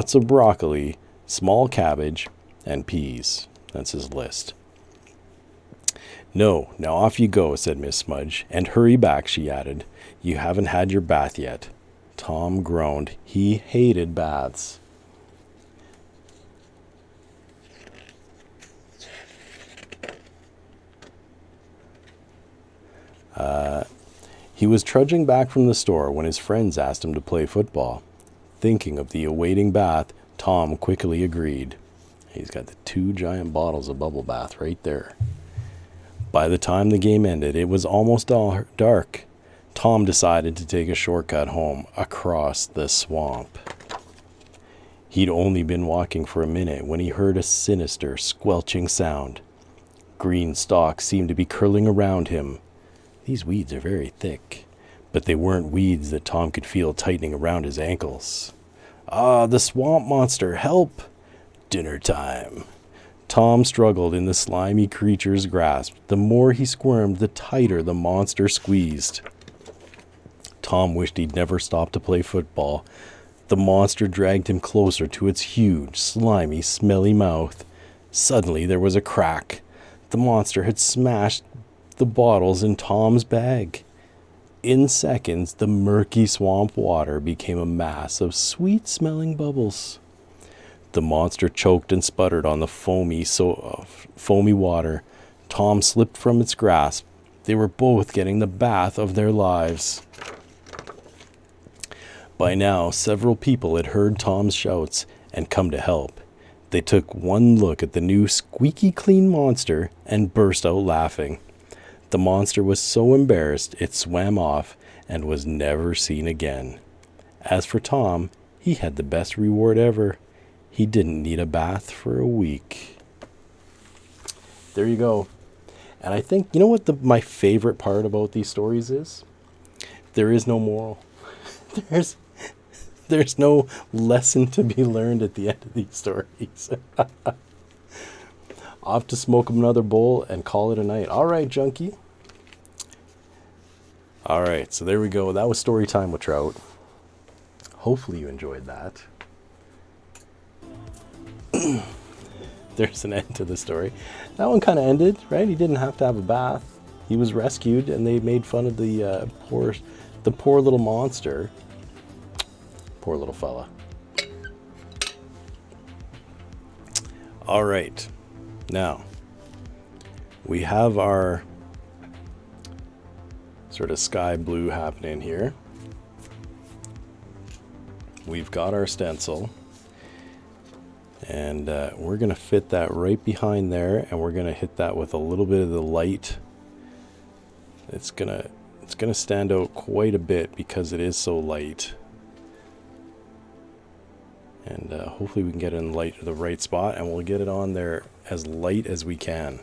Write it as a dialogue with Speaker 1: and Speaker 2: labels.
Speaker 1: lots of broccoli, small cabbage, and peas. That's his list. No, now off you go, said Miss Smudge. And hurry back, she added. You haven't had your bath yet. Tom groaned. He hated baths. He was trudging back from the store when his friends asked him to play football. Thinking of the awaiting bath, Tom quickly agreed. He's got the 2 giant bottles of bubble bath right there. By the time the game ended, it was almost dark. Tom decided to take a shortcut home across the swamp. He'd only been walking for a minute when he heard a sinister, squelching sound. Green stalks seemed to be curling around him. These weeds are very thick, but they weren't weeds that Tom could feel tightening around his ankles. Ah, the swamp monster, help! Dinner time. Tom struggled in the slimy creature's grasp. The more he squirmed, the tighter the monster squeezed. Tom wished he'd never stopped to play football. The monster dragged him closer to its huge, slimy, smelly mouth. Suddenly there was a crack. The monster had smashed the bottles in Tom's bag. In seconds, the murky swamp water became a mass of sweet-smelling bubbles. The monster choked and sputtered on the foamy water. Tom slipped from its grasp. They were both getting the bath of their lives. By now, several people had heard Tom's shouts and come to help. They took one look at the new squeaky clean monster and burst out laughing. The monster was so embarrassed it swam off and was never seen again. As for Tom, he had the best reward ever. He didn't need a bath for a week. There you go. And I think, you know what my favorite part about these stories is? There is no moral. There's no lesson to be learned at the end of these stories. Off to smoke another bowl and call it a night. All right, junkie. All right, so there we go. That was story time with Trout. Hopefully you enjoyed that. There's an end to the story. That one kind of ended, right? He didn't have to have a bath. He was rescued, and they made fun of the poor little monster. Poor little fella. All right. Now, we have our sort of sky blue happening here. We've got our stencil. And we're going to fit that right behind there, and we're going to hit that with a little bit of the light. It's going to stand out quite a bit because it is so light. And hopefully we can get it in the right spot, and we'll get it on there as light as we can.